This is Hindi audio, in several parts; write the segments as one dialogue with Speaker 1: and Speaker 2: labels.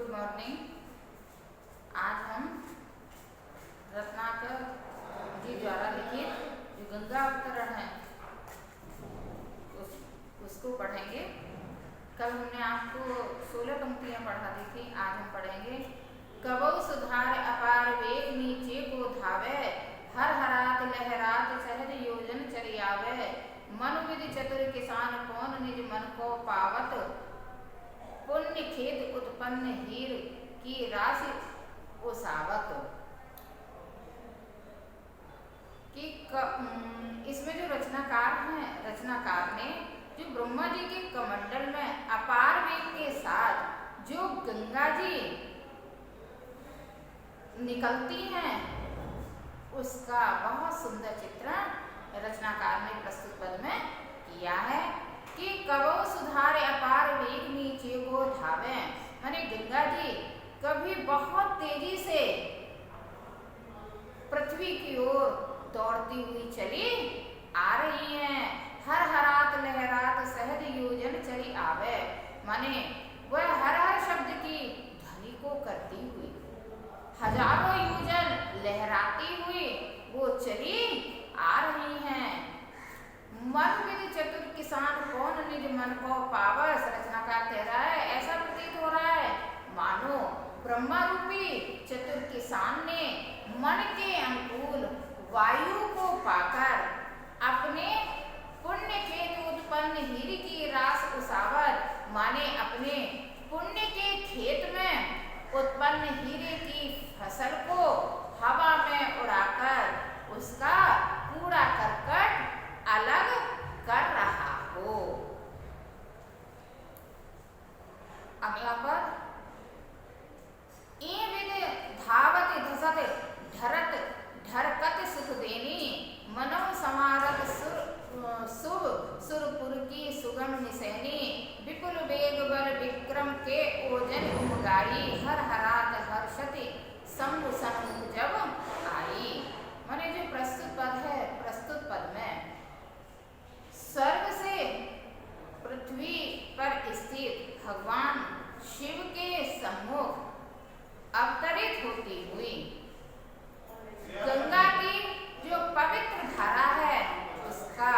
Speaker 1: Good morning. आज हम रत्नाकर जी द्वारा लिखित जो गंगा अवतरण है उसको पढ़ेंगे। कल हमने आपको 16 पंक्तियां पढ़ा दी थी, आज हम पढ़ेंगे। कबऊ सुधार अपार वेग नीचे को धावे, हर हरात लहरात सहज योजन चली आवे। मनु विधि चतुर किसान कौन निज मन को पावत, पुण्य खेत उत्पन्न हीर की राशि उसावत। कि इसमें जो रचनाकार हैं, रचनाकार ने जो ब्रह्मा जी के कमंडल में अपार वेग के साथ जो गंगा जी निकलती हैं उसका बहुत सुंदर चित्रण रचनाकार ने प्रस्तुत पद में किया है। कि कबऊ सुधारे अपार वेग नीचे को धावे, माने गंगा जी कभी बहुत तेजी से पृथ्वी की ओर दौड़ती हुई चली आ रही हैं। हर हरात लहरात सहज योजन चली आवे, माने वह हर हर शब्द की ध्वनि को करती हुई हजारों योजन लहराती हुई वो चली आ रही हैं। मन विधि चतुर किसान कौन निज मन को पावस, रचनाकार कह रहा है ऐसा प्रतीत हो रहा है मानो ब्रह्मा रूपी चतुर किसान ने मन के अनुकूल वायु को पाकर अपने पुण्य खेत उत्पन्न हीर की रास उसावत, माने अपने पुण्य के खेत में उत्पन्न हीरे की फसल को हवा में उड़ाकर उसका कूड़ा करकट अलग कर रहा हो। अगला पर ए विद धावत धसत ढरत ढरकत सुख देनी, मनो समारत शुभ सुरपुर की सुगम निसैनी। विपुल वेग बल विक्रम के ओजन उमगाई, हर हरात हर्षति शंभु सन्मुख जब आई। माने जो प्रस्तुत पद है, प्रस्तुत पद में स्वर्ग से पृथ्वी पर स्थित भगवान शिव के सम्मुख अवतरित होती हुई गंगा की जो पवित्र धारा है उसका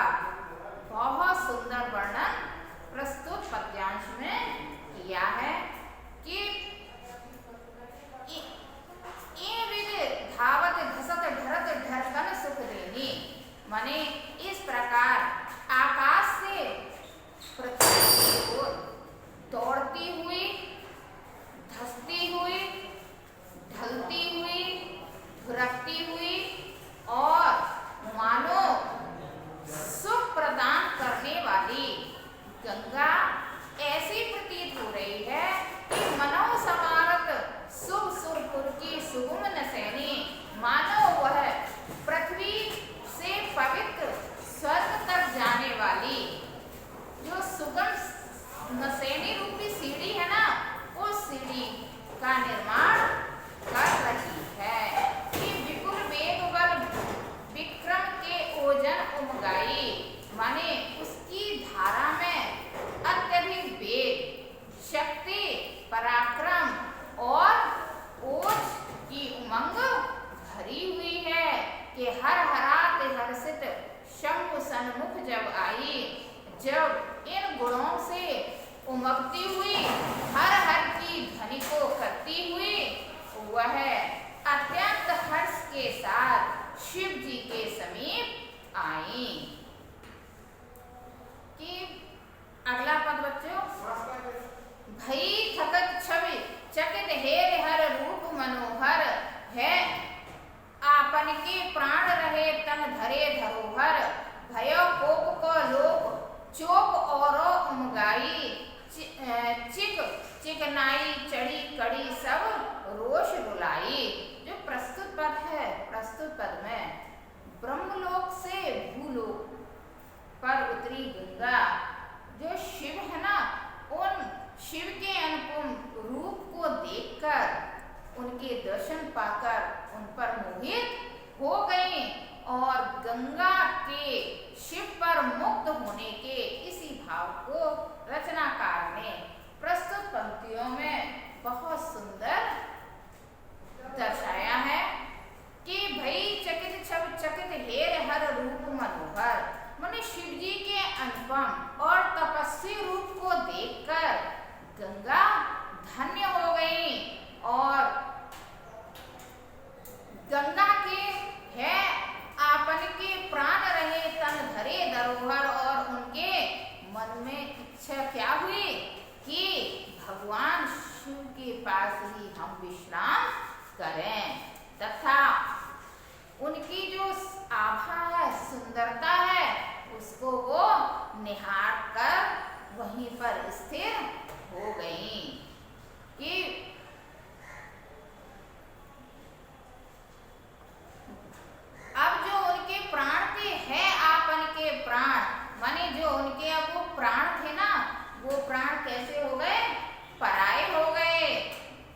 Speaker 1: बहुत सुंदर वर्णन प्रस्तुत पद्यांश में किया है। कि धावत धसत ढरत ढरकन सुख देनी, माने इस प्रकार आकाश से पृथ्वी की ओर दौड़ती हुई, धसती हुई, ढलती हुई, धुरकती हुई और मानो सुख प्रदान करने वाली गंगा ऐसी प्रतीत हो रही है कि मनो समारत शुभ सुरपुर की सुगम नसैनी, मानो वह पृथ्वी से पवित्र स्वर्ग तक जाने वाली जो सुगम नसैनी रूपी सीढ़ी है ना, उस सीढ़ी का निर्माण कर रही है। कि विपुल वेग बल विक्रम के ओजन उमगाई, माने उसकी धारा में अत्यधिक वेग, शक्ति, पराक्रम और ओज की उमंग भरी हुई है। कि हर हरात हर्षित शंभु सन्मुख जब आई, जब इन गुणों से उमगती हुई हर हर की ध्वनि को करती हुई वह अत्यंत हर्ष के साथ शिव जी के समीप आई। कि अगला पद बच्चों, भई थकत छवि चकित हेर हर रूप मनोहर है, आपन के प्राण रहे तन धरे धरोहर। भयो कोप को लोक चोक और उमगाई, चिक चिकनाई चढ़ी कड़ी सब रोष रुलाई। जो प्रस्तुत पद है, प्रस्तुत पद में ब्रह्मलोक से भूलोक पर उतरी गंगा जो शिव है ना, उन शिव के अनुपम रूप को देखकर, उनके दर्शन पाकर उन पर मोहित हो गई और गंगा के शिव पर मुक्त होने के इसी भाव को रचनाकार ने प्रस्तुत पंक्तियों में बहुत सुंदर पास ही हम विश्राम करें तथा उनकी जो आभा है, सुंदरता है, उसको वो निहार कर वहीं पर स्थिर हो गई कि अब जो उनके प्राण थे है आपन के प्राण, माने जो उनके अब वो प्राण थे ना, वो प्राण कैसे हो गए, पराये हो गए।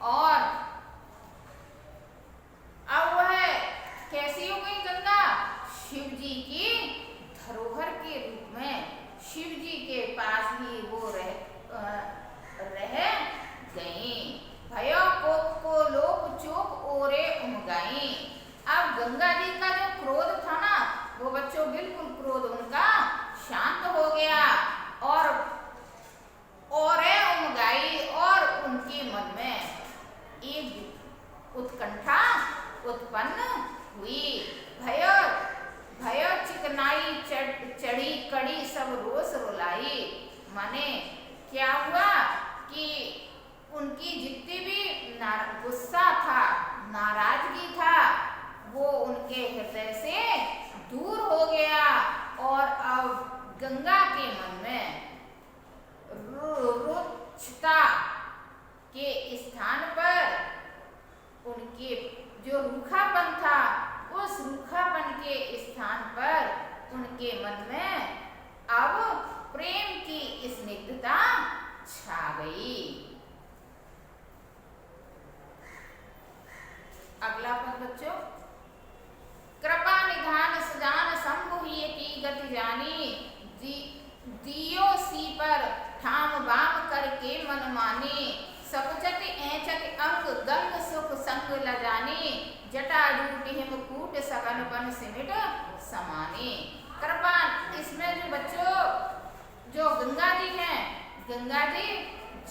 Speaker 1: और अब वह कैसी हो गई गंगा, शिव जी की धरोहर के रूप में शिव जी के पास ही वो रह गई। भयो कोप को लोप चोप ओरे उमगाई। अब गंगा जी का जो क्रोध था ना, वो बच्चों बिल्कुल क्रोध उनका शांत हो गया और ओरे उमगाई, और उनके मन में एक उत्कंठा उत्पन्न हुई। भयो चिकनाई चढ़ी कड़ी सब रोष रुलाई। माने क्या हुआ कि उनकी जितनी भी गुस्सा था, नाराजगी था, वो उनके हृदय से दूर हो गया और अब गंगा के मन में रुक्षता के स्थान पर उनके जो रूखापन था, उस रूखापन के स्थान पर उनके मन में अब प्रेम की स्निग्धता छा गई। अगला पद बच्चों, कृपा निधान सजान शंभु ही की गति जानी। दियो सी पर ठाम बाम करके मन मानी। सकुचत ऐचत अंग गंग सुख संग लजानी। जटा जूट हिमकूट सगन बन सिमिट समानी। कृपा, इसमें जो बच्चों जो गंगा जी हैं, गंगा जी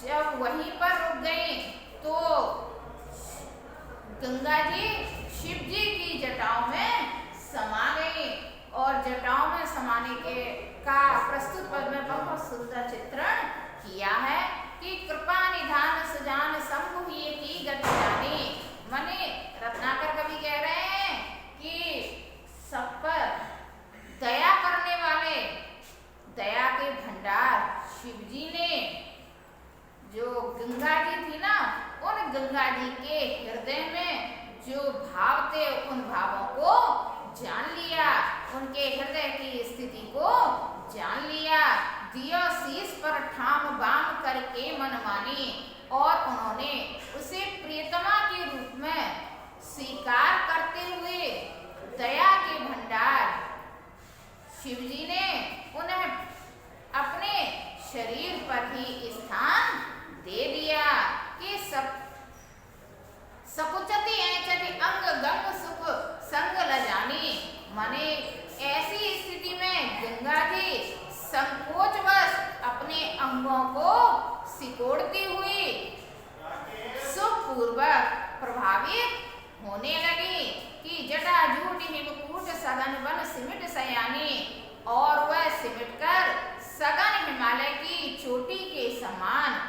Speaker 1: जब वहीं पर रुक गई तो गंगा जी शिव जी की जटाओं में समा गई। और जटाओं में समाने के का प्रस्तुत पद में बहुत सुंदर चित्रण किया है कि कृपा निधान सुजान शंभु ही की गति जानी। माने रत्नाकर कवि कह रहे हैं कि सब पर दया करने वाले, दया के भंडार शिव जी ने जो गंगा जी थी ना, उन गंगा जी के हृदय में जो भाव थे, उन भावों को जान लिया, उनके हृदय की स्थिति को जान लिया। दियो शीश पर ठाम बाम करके मन मानी, और उन्होंने उसे प्रियतमा के रूप में स्वीकार करते हुए दया के भंडार शिव जी ने उन्हें अपने शरीर पर ही स्थान दे दिया कि सकुचति ऐचति अंग गंग सुख संग लजानी। माने ऐसी स्थिति में गंगा जी संकोचवश अपने अंगों को सिकोड़ती हुई सुखपूर्वक प्रभावित होने लगी कि जटा जूट हिमकूट सघन वन सिमिट सयानी। और वह सिमट कर सघन हिमालय की चोटी के समान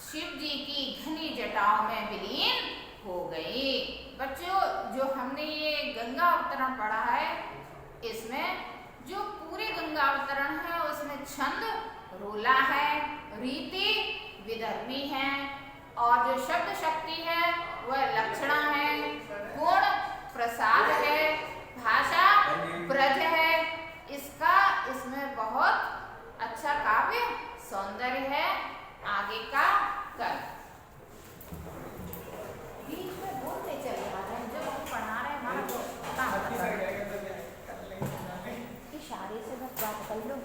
Speaker 1: शिव जी की घनी जटाओं में विलीन हो गई। बच्चों, जो हमने ये गंगा अवतरण पढ़ा है, इसमें जो पूरे गंगा अवतरण है उसमें छंद रोला है, रीति विधर्मी है, और जो शब्द शक्ति है वह लक्षणा है, गुण प्रसाद है, भाषा ब्रज है। इसमें बहुत अच्छा काव्य सौंदर्य है। आगे का कल बीच में बोलते चले आ रहे हैं, जो पढ़ा रहे हैं हमारा इशारे से बस बात कर लो।